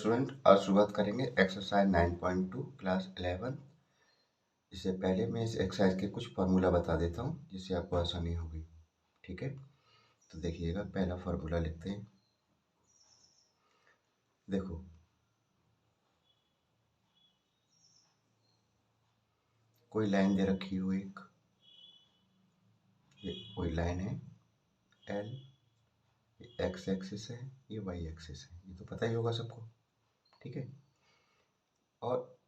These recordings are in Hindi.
स्टूडेंट, आज शुरुआत करेंगे एक्सरसाइज 9.2 क्लास 11। इससे पहले मैं इस एक्सरसाइज के कुछ फार्मूला बता देता हूँ जिससे आपको आसानी होगी। ठीक है, तो देखिएगा, पहला फार्मूला लिखते हैं। देखो, कोई लाइन दे रखी हो, एक ये कोई लाइन है एल, ये एक्स एक्सिस है, ये वाई एक्सिस है, ये तो पता ही होगा सबको। ठीक है, और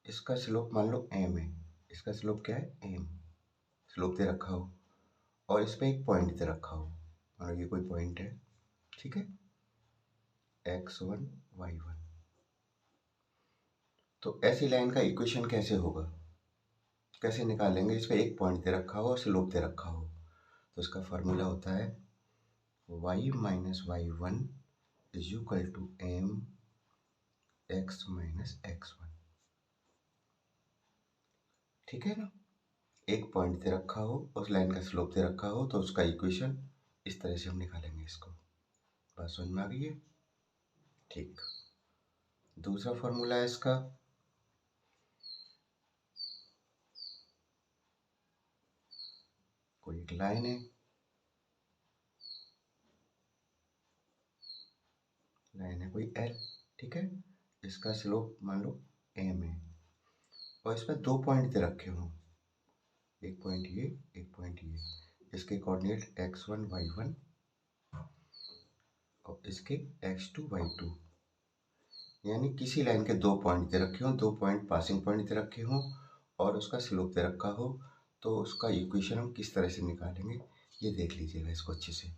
इसका स्लोप मान लो एम है। इसका स्लोप क्या है? एम। स्लोप दे रखा हो और इस पे एक पॉइंट दे रखा हो, मान लो ये कोई पॉइंट है। ठीक है, x1 y1। तो ऐसी लाइन का इक्वेशन कैसे होगा, कैसे निकालेंगे? इस पे एक पॉइंट दे रखा हो और स्लोप दे रखा हो। तो इसका फार्मूला होता है y minus y one is equal to M x minus x1। ठीक है ना, एक पॉइंट दे रखा हो, उस लाइन का स्लोप दे रखा हो, तो उसका इक्वेशन इस तरह से हम निकालेंगे इसको। बात समझ में आ गई है? ठीक, दूसरा फार्मूला है इसका, कोई एक लाइन है, लाइन है कोई एल। ठीक है, इसका स्लोप मान लो एम है और इस पर दो पॉइंट दे रखे हों, एक पॉइंट ये, एक पॉइंट ये। इसके कोऑर्डिनेट x1 y1 और इसके x2 y2। यानी किसी लाइन के दो पॉइंट दे रखे हों, दो पॉइंट पासिंग पॉइंट दे रखे हों और उसका स्लोप दे रखा हो, तो उसका इक्वेशन हम किस तरह से निकालेंगे ये देख लीजिएगा इसको अच्छे से।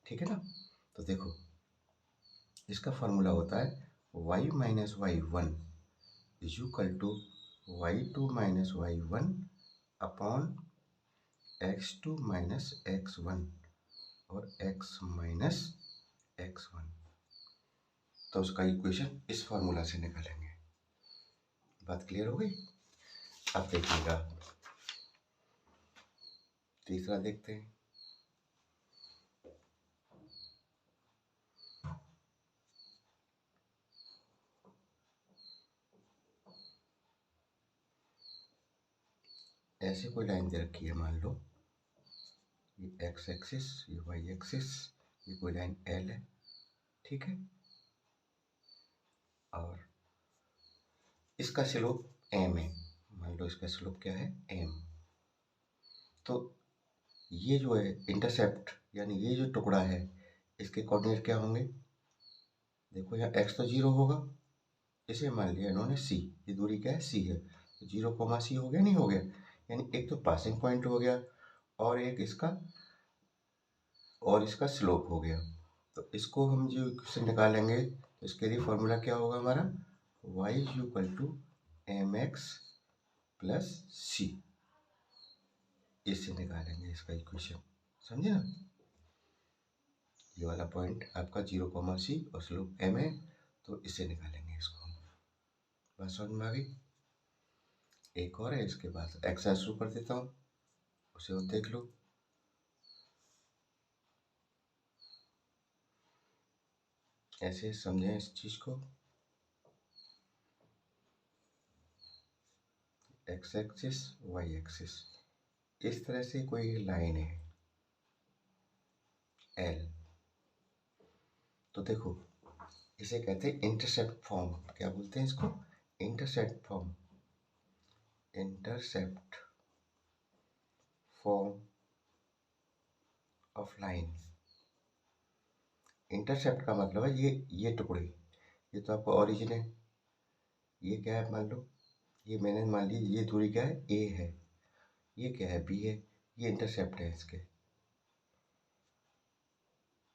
ठीक है ना, तो देखो, इसका फार्मूला होता है y minus y one is equal to y2 minus y one upon x2 minus x1 और x माइनस x1। तो उसका इक्वेशन इस फार्मूला से निकालेंगे। बात क्लियर हो गई? अब देखिएगा, तीसरा देखते हैं। ऐसे कोई लाइन दे रखी है, मान लो ये एक्स एक्सिस, ये वाई एक्सिस, ये कोई लाइन एल है। ठीक है, और इसका स्लोप एम है, मान लो इसका स्लोप क्या है? एम। तो ये जो है इंटरसेप्ट, यानी ये जो टुकड़ा है, इसके कोऑर्डिनेट क्या होंगे? देखो, यहाँ एक्स तो जीरो होगा, इसे मान लिया इन्होंने सी, ये दूरी क्या है? सी है। तो 0, C हो गया, नहीं हो गया? यानी एक तो पासिंग पॉइंट हो गया और एक इसका स्लोप हो गया। तो इसको हम जो इक्वेशन निकालेंगे, तो इसके लिए फॉर्मूला क्या होगा हमारा? y is equal to M X plus C. इससे निकालेंगे इसका इक्वेशन, समझे ना? ये वाला पॉइंट आपका 0, C और स्लोप m है, तो इससे निकालेंगे इसको। बात समझ में आ गई? एक और है, इसके बाद एक्सरसाइज शुरू कर देता हूँ, उसे और देख लो। ऐसे समझें इस चीज को। एक्स एक्सिस, वाई एक्सिस, इस तरह से कोई लाइन है एल। तो देखो, इसे कहते हैं इंटरसेप्ट फॉर्म। क्या बोलते हैं इसको? Intercept form. Intercept form of line. Intercept का मतलब है ये टुकड़े, ये तो आपका ओरिजिन है, ये क्या है? मान लो ये मैंने मान ली, ये दूरी क्या है? ए है, ये क्या है? बी है, ये इंटरसेप्ट है इसके।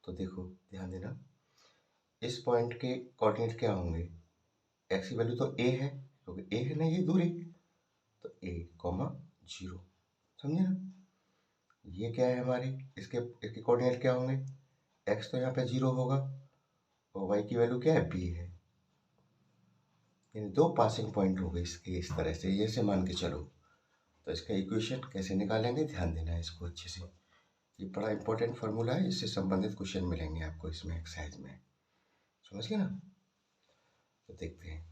तो देखो, ध्यान देना, इस पॉइंट के कोऑर्डिनेट क्या होंगे? एक्स की वैल्यू तो ए है, क्योंकि ए है ना ये दूरी, तो ए कॉमा जीरो। समझे ना? ये क्या है हमारी, इसके कोऑर्डिनेट क्या होंगे? एक्स तो यहाँ पे जीरो होगा और वाई की वैल्यू क्या है? बी है। यानी दो पासिंग पॉइंट हो गए इसके, इस तरह से, ये से मान के चलो। तो इसका इक्वेशन कैसे निकालेंगे, ध्यान देना है इसको अच्छे से। ये बड़ा इंपॉर्टेंट फार्मूला है, इससे संबंधित क्वेश्चन मिलेंगे आपको इसमें एक्सरसाइज में, समझ गए ना? तो देखते हैं,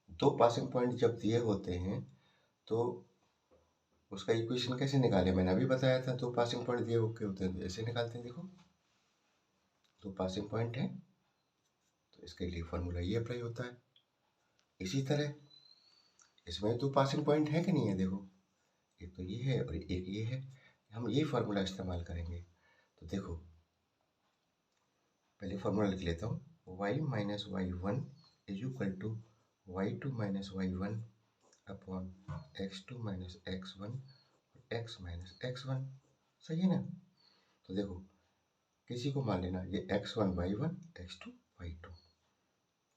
दो पासिंग पॉइंट जब दिए होते हैं तो उसका इक्वेशन कैसे निकाले, मैंने अभी बताया था। दो पासिंग पॉइंट दिए होते हैं तो ऐसे निकालते हैं। देखो, दो पासिंग पॉइंट है तो इसके लिए फॉर्मूला ये अप्लाई होता है। इसी तरह इसमें दो पासिंग पॉइंट है कि नहीं है, देखो, एक तो ये है और एक ये है। हम यही फार्मूला इस्तेमाल करेंगे। तो देखो, पहले फार्मूला लिख लेता हूँ, y minus y one is equal to y two minus y one upon x two minus x one x minus x one. सही है ना। तो देखो, किसी को मान लेना ये x one y one, x two y two.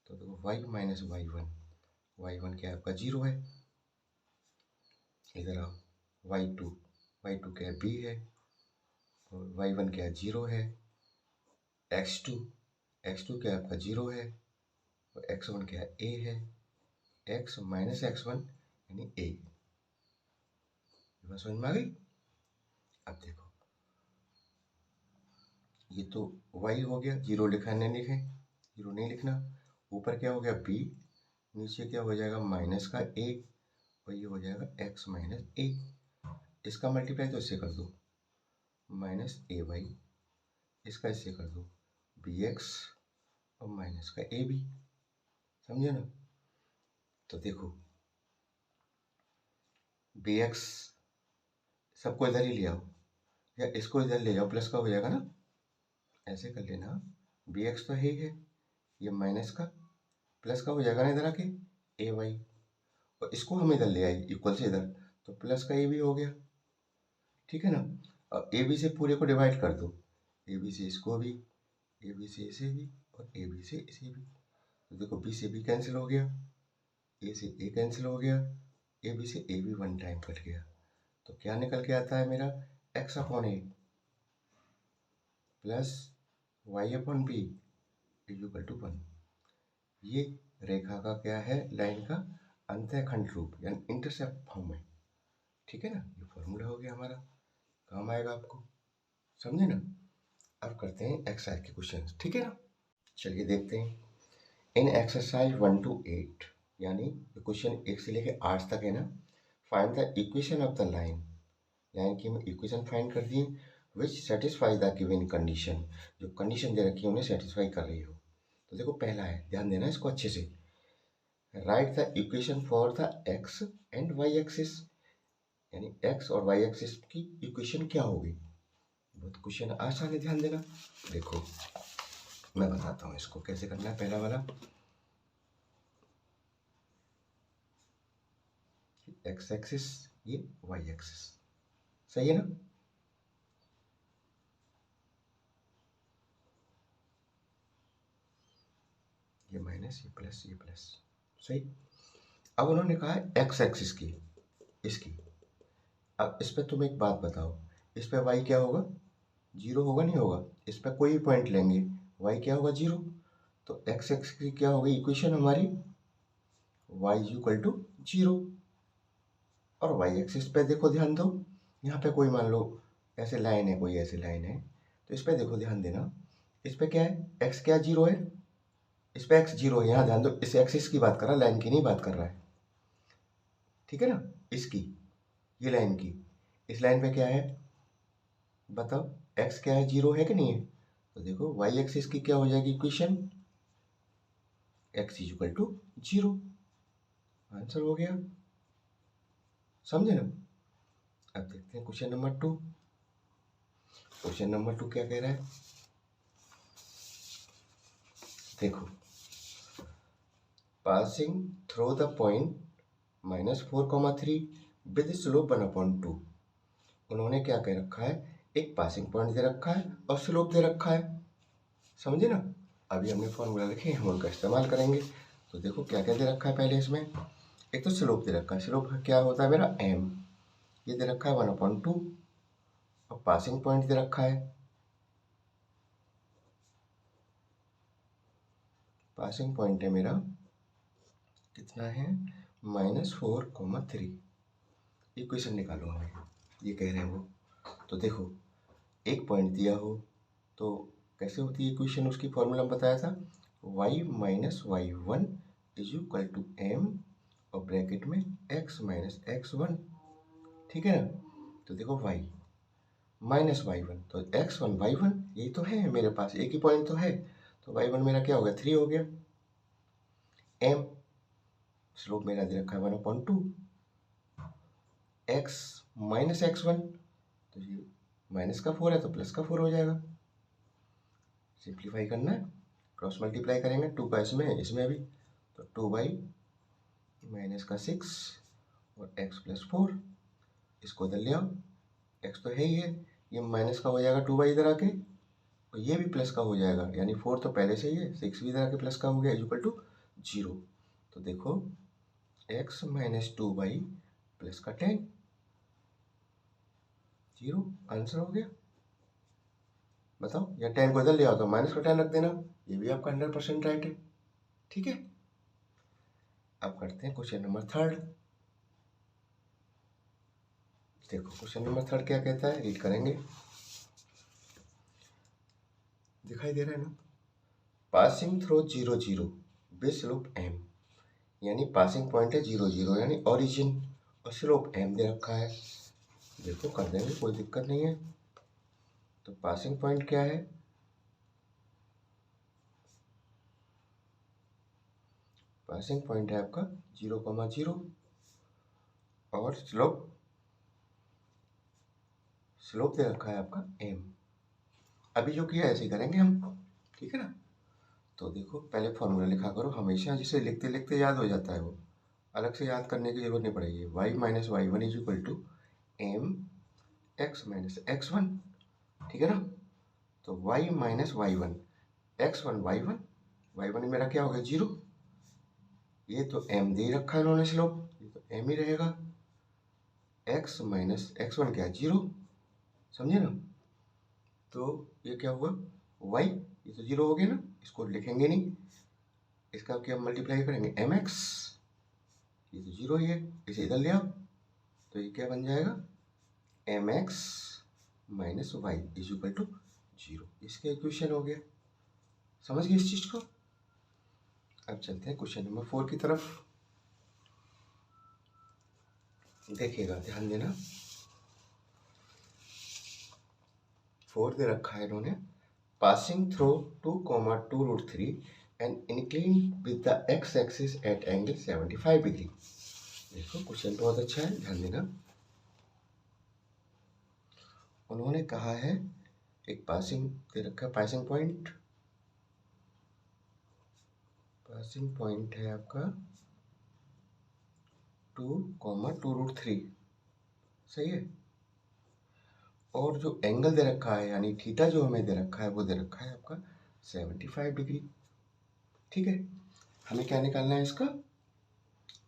तो देखो वाई माइनस वाई वन क्या है आपका, जीरो है। इधर आओ, वाई टू क्या है, बी है। और वाई वन क्या है, जीरो है। एक्स टू क्या है आपका, जीरो है। और एक्स वन क्या है, ए है। एक्स माइनस एक्स वन यानी ए। बात समझ में आ गई। अब देखो, ये तो y हो गया, जीरो लिखा है, नहीं लिखे, जीरो नहीं लिखना। ऊपर क्या हो गया, b, नीचे क्या हो जाएगा, माइनस का a, और ये हो जाएगा x माइनस ए। इसका मल्टीप्लाई तो इससे कर दो, माइनस ए वाई। इसका इससे कर दो, बी एक्स, और माइनस का ए बी। समझे ना। तो देखो, बी एक्स सबको इधर ही ले आओ, या इसको इधर ले जाओ, प्लस का हो जाएगा ना। ऐसे कर लेना, बी एक्स तो है ही है, ये माइनस का प्लस का हो जाएगा ना इधर आके, ए वाई। और इसको हम इधर ले आए इक्वल से इधर, तो प्लस का ए बी हो गया। ठीक है ना। अब ए बी से पूरे को डिवाइड कर दो, ए बी से इसको भी, ए बी से इसे भी, और ए बी से इसे भी। तो देखो, बी से बी कैंसिल हो गया, ए से ए कैंसिल हो गया, ए बी से ए भी वन टाइम कट गया। तो क्या निकल के आता है मेरा, x upon a plus y upon b is equal to one. ये रेखा का क्या है, लाइन का अंतःखंड रूप यानी इंटरसेप्ट फॉर्म है। ठीक है ना। ये फॉर्मूला हो गया हमारा, काम आएगा आपको। समझे ना। अब करते हैं एक्सरसाइज के क्वेश्चन। ठीक है ना। चलिए देखते हैं। इन एक्सरसाइज 1 to 8 यानी क्वेश्चन 1 से लेके 8 तक है ना। Find the equation of the line. Line की हम इक्वेशन फाइंड कर दिए विच सेटिस्फाई द गिवन कंडीशन। जो कंडीशन दे रखी है उन्हें सेटिस्फाई कर रही हो। तो देखो, पहला है, ध्यान देना इसको अच्छे से। Write the equation for the x and y axis, यानी एक्स और वाई एक्सिस की इक्वेशन क्या होगी। बहुत क्वेश्चन आसान है, ध्यान देना। देखो, मैं बताता हूँ इसको कैसे करना है। पहला वाला, एक्स एक्सिस, ये वाई एक्सिस। सही है ना। ये माइनस, ये प्लस, ये प्लस। सही। अब उन्होंने कहा एक्स एक्सिस की, इसकी। अब इस पे तुम एक बात बताओ, इस पे वाई क्या होगा, जीरो होगा, नहीं होगा। इस पे कोई भी पॉइंट लेंगे, वाई क्या होगा, जीरो। तो एक्स एक्स की क्या होगी इक्वेशन हमारी, y is equal to zero. और वाई एक्सिस पे देखो, ध्यान दो, यहाँ पे कोई मान लो ऐसे लाइन है, कोई ऐसी लाइन है, तो इस पे देखो, ध्यान देना। इस पे क्या है, एक्स क्या जीरो है, इस पे एक्स जीरो है। यहाँ ध्यान दो, इस एक्सिस की बात कर रहा है, लाइन की नहीं बात कर रहा है। ठीक है ना। इसकी, ये लाइन की, इस लाइन पे क्या है बताओ, एक्स क्या है, जीरो है कि नहीं है। तो देखो, वाई एक्सिस की क्या हो जाएगी equation, x is equal to zero. Answer हो गया। समझे ना। अब देखते हैं क्वेश्चन नंबर 2। क्वेश्चन नंबर 2 क्या कह रहा है, देखो, passing through the point -4,3 with slope 1/2। उन्होंने क्या कह रखा है, एक पासिंग पॉइंट दे रखा है और स्लोप दे रखा है। समझे ना। अभी हमने फॉर्मूला लिखे, हम उनका इस्तेमाल करेंगे। तो देखो क्या क्या दे रखा है पहले इसमें। एक तो स्लोप दे रखा है, स्लोप क्या होता है मेरा, एम। ये दे रखा है 1/2, और पासिंग पॉइंट दे रखा है, पासिंग पॉइंट है मेरा कितना है, -4,3। इक्वेशन निकालो हमें, ये कह रहे हैं वो। तो देखो, एक पॉइंट दिया हो तो कैसे होती है इक्वेशन, उसकी फॉर्मूला में बताया था, y minus y one is equal to m और ब्रैकेट में x माइनस एक्स वन। ठीक है ना। तो देखो y माइनस वाई वन, तो एक्स वन वाई वन यही तो है मेरे पास, एक ही पॉइंट तो है। तो वाई वन मेरा क्या हो गया, 3 हो गया। m स्लोप मेरा दे रखा है 1/2, x माइनस एक्स वन, तो ये माइनस का 4 है तो प्लस का 4 हो जाएगा। सिंप्लीफाई करना है, क्रॉस मल्टीप्लाई करेंगे, 2 का इसमें भी, तो 2 माइनस का 6 और x प्लस 4, इसको इधर ले आओ, x तो है ही है, ये माइनस का हो जाएगा 2 इधर आके, और ये भी प्लस का हो जाएगा, यानी 4 तो पहले से ही है, 6 भी इधर आके प्लस का हो गया, इक्वल टू 0। तो देखो x माइनस 2 प्लस का 10, 0 आंसर हो गया। बताओ, या 10 को इधर ले आओ तो माइनस का 10 रख देना, ये भी आपका 100% राइट है। ठीक है, अब करते हैं क्वेश्चन नंबर 3। देखो क्वेश्चन नंबर 3 क्या कहता है, रीड करेंगे। दिखाई दे रहा है ना, passing through 0 0 with slope m, यानी पासिंग पॉइंट है 0 0 यानी ओरिजिन, और स्लोप m दे रखा है। देखो कर देंगे, कोई दिक्कत नहीं है। तो पासिंग पॉइंट क्या है, पासिंग पॉइंट है आपका 0,0 और स्लोप दे रखा है आपका m। अभी जो किया ऐसे ही करेंगे हम, ठीक है ना। तो देखो पहले फॉर्मूला लिखा करो हमेशा, जिसे लिखते लिखते याद हो जाता है, वो अलग से याद करने की जरूरत नहीं पड़ेगी। y minus y one is equal to M x minus x one, ठीक है ना। तो y minus y one x one y one मेरा क्या हो गया 0, ये तो m दे रखा है इन्होंने स्लोप, ये तो m ही रहेगा। x माइनस एक्स वन क्या है 0, समझे ना। तो ये क्या हुआ y, ये तो 0 हो गया ना, इसको लिखेंगे नहीं, इसका क्या मल्टीप्लाई करेंगे mx, ये तो 0 ही है, इसे इधर ले आओ, तो ये क्या बन जाएगा mx minus y is equal to 0, इसका इक्वेशन हो गया। समझ गए इस चीज को। अब चलते हैं क्वेश्चन नंबर 4 की तरफ। देखिएगा, ध्यान देना, 4 दे रखा है इन्होंने, passing through 2,2√3 and incline with the x axis at angle 75 degree. देखो क्वेश्चन बहुत अच्छा है, ध्यान देना। उन्होंने कहा है एक पासिंग दे रखा है, पासिंग पॉइंट है आपका 2,2√3, सही है। और जो एंगल दे रखा है यानी थीटा जो हमें दे रखा है वो दे रखा है आपका 75 डिग्री। ठीक है, हमें क्या निकालना है, इसका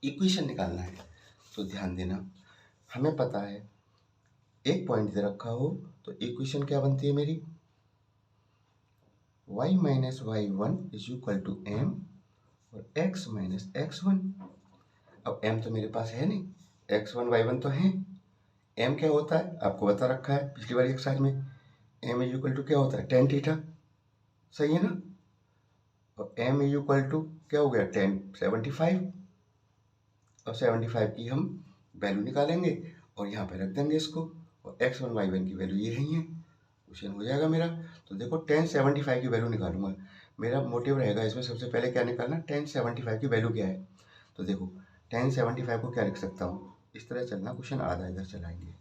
इक्वेशन निकालना है। तो ध्यान देना, हमें पता है एक पॉइंट दे रखा हो तो इक्वेशन क्या बनती है मेरी, y minus y one is equal to m और x माइनस एक्स वन। अब m तो मेरे पास है नहीं, x1 y1 तो है, m क्या होता है आपको बता रखा है पिछली बार एक्सरसाइज में, m इज इक्वल टू क्या होता है tan थीटा, सही है ना। और m इज इक्वल टू क्या हो गया tan 75, और 75 की हम वैल्यू निकालेंगे और यहाँ पे रख देंगे इसको, और x1 y1 की वैल्यू ये रही है, क्वेश्चन हो जाएगा मेरा। तो देखो tan 75 की वैल्यू निकालूंगा, मेरा मोटिव रहेगा इसमें सबसे पहले क्या निकालना, tan 75 की वैल्यू क्या है। तो देखो tan 75 को क्या लिख सकता हूँ, इस तरह चलना, क्वेश्चन आधा इधर चलाएंगे,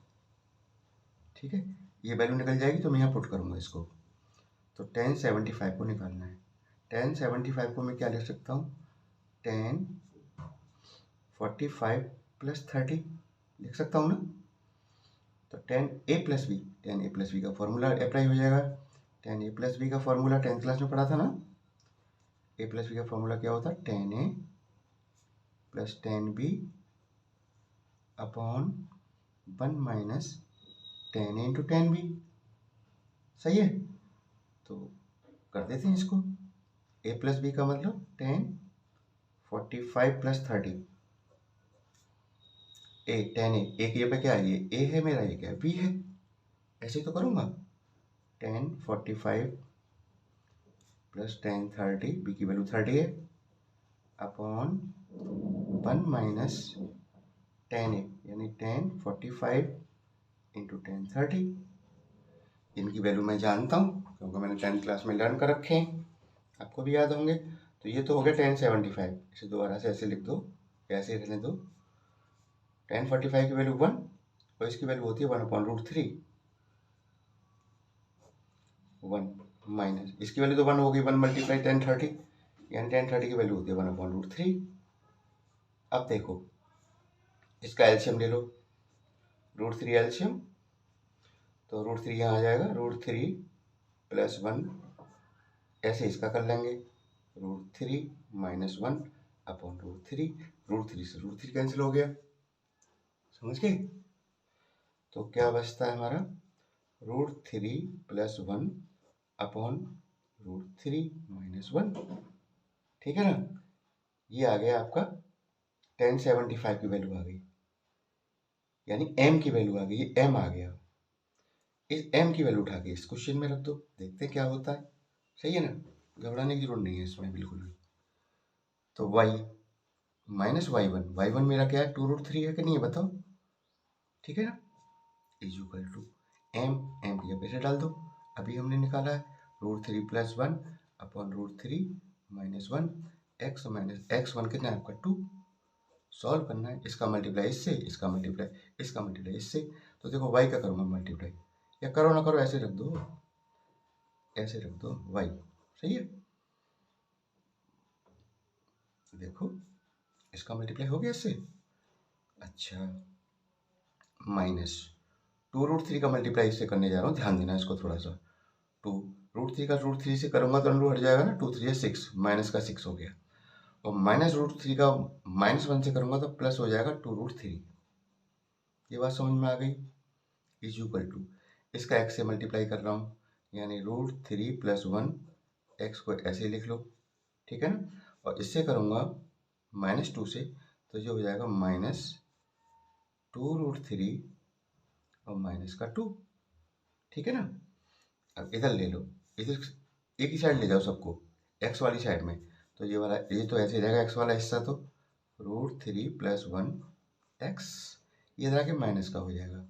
ठीक है। ये वैल्यू निकल जाएगी तो मैं यहाँ पुट करूँगा इसको। तो tan 75 को निकालना है, tan 75 को मैं क्या लिख सकता हूँ, tan 45 प्लस 30 लिख सकता हूँ ना। तो tan a प्लस बी का फॉर्मूला अप्लाई हो जाएगा। tan a प्लस बी का फॉर्मूला 10th क्लास में पढ़ा था ना, a प्लस बी का फॉर्मूला क्या होता है, tan a plus tan b upon 1 minus tan a into tan b, सही है। तो कर देते हैं इसको, a प्लस बी का मतलब tan 45 प्लस 30, tan a, एक ये पे क्या है, ये a है मेरा, ये क्या है b है, ऐसे तो करूँगा। tan 45 प्लस टेन 30, बी की वैल्यू 30 है, अपॉन 1 माइनस टेन ए, यानी 10 45 इंटू 10 30। इनकी वैल्यू मैं जानता हूँ क्योंकि मैंने 10th क्लास में लर्न कर रखे हैं, आपको भी याद होंगे। तो ये तो हो गया 1075, इसे दोबारा से ऐसे लिख दो, ऐसे रहने दो। 1045 की वैल्यू 1 और इसकी वैल्यू होती है 1/√3। 1 माइनस इसकी वैल्यू तो 1 होगी, 1 मल्टीप्लाई 1030, यानी 1030 की वैल्यू होती है 1/√3। अब देखो इसका एलसीएम ले लो, √3 एलसीएम, तो √3 यहाँ आ जाएगा, √3 + 1, ऐसे इसका कर लेंगे, √3 - 1 अपॉन √3, √3 से √3 कैंसिल हो गया, समझ गए। तो क्या बचता है हमारा, √3 + 1 अपॉन √3 - 1, ठीक है ना। ये आ गया आपका 1075 की वैल्यू आ गई, यानी m की वैल्यू आ गई, ये m आ गया। इस m की वैल्यू उठा के इस क्वेश्चन में रख दो, देखते हैं क्या होता है, सही है ना, घबराने की जरूरत नहीं है इसमें बिल्कुल भी। तो y - y1 मेरा क्या है, 2√3 है कि नहीं है बताओ, ठीक है ना, इज इक्वल टू m की जगह डाल दो, अभी हमने निकाला है √3 + 1 अपॉन √3 - 1, x1 कितना है आपका 2, सॉल्व करना है, इसका मल्टीप्लाई इससे, इसका मल्टीप्लाई इससे। तो देखो y का करूँगा मल्टीप्लाई, या करो ना करो ऐसे रख दो, ऐसे रख दो y, सही है। देखो इसका मल्टीप्लाई हो गया इससे, अच्छा, माइनस 2√3 का मल्टीप्लाई इससे करने जा रहा हूँ, ध्यान देना इसको थोड़ा सा। 2√3 का √3 से करूँगा तो अंडर हट जाएगा ना, 2 3 6, माइनस का 6 हो गया, और -√3 का -1 से करूँगा तो प्लस हो जाएगा 2√3। ये बात समझ में आ गई, इज इक्वल टू इसका x से मल्टीप्लाई कर रहा हूँ, यानी √3 + 1, x को ऐसे ही लिख लो, ठीक है ना, और इससे करूँगा -2 से, तो ये हो जाएगा -2√3 और माइनस का 2, ठीक है ना। अब इधर ले लो, इधर एक ही साइड ले जाओ सबको, x वाली साइड में, तो ये वाला, ये तो ऐसे रहेगा x वाला हिस्सा, तो √3 + 1 x, ये इधर आके माइनस का हो जाएगा,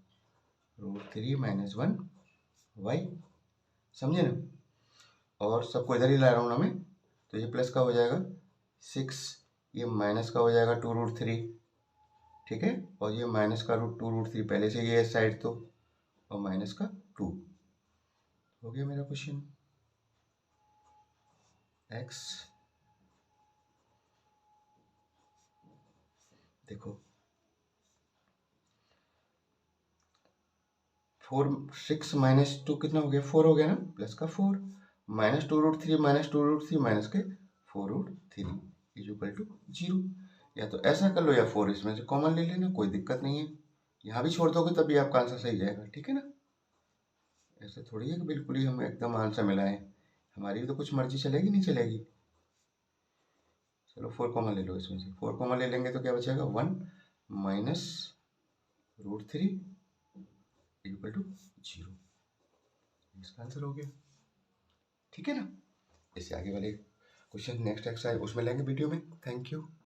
√3 - 1 y, समझे ना। और सबको इधर ही ला रहा हूँ ना मैं, तो ये प्लस का हो जाएगा 6, ये माइनस का हो जाएगा 2√3, ठीक है, और ये माइनस का 2√3 पहले से ये साइड, तो और माइनस का 2 हो गया मेरा क्वेश्चन। x देखो 6 - 2 कितना हो गया, 4 हो गया ना, प्लस का 4, -2√3 माइनस के 4√3 इज इक्वल टू 0। या तो ऐसा कर लो या 4 इसमें से कॉमन ले लेना, कोई दिक्कत नहीं है, यहाँ भी छोड़ दोगे तभी आपका आंसर सही जाएगा, ठीक है ना। ऐसे थोड़ी है कि बिल्कुल ही हम एकदम आंसर मिलाएं, हमारी भी तो कुछ मर्जी चलेगी, नहीं चलेगी। चलो 4 कॉमन ले लो, इसमें से 4 कॉमन ले लेंगे तो क्या बचेगा, 1 - √3 इक्वल टू 0, इसका आंसर हो गया, ठीक है ना। इससे आगे वाले क्वेश्चन नेक्स्ट एक्सरसाइज उसमें लेंगे वीडियो में। Thank you.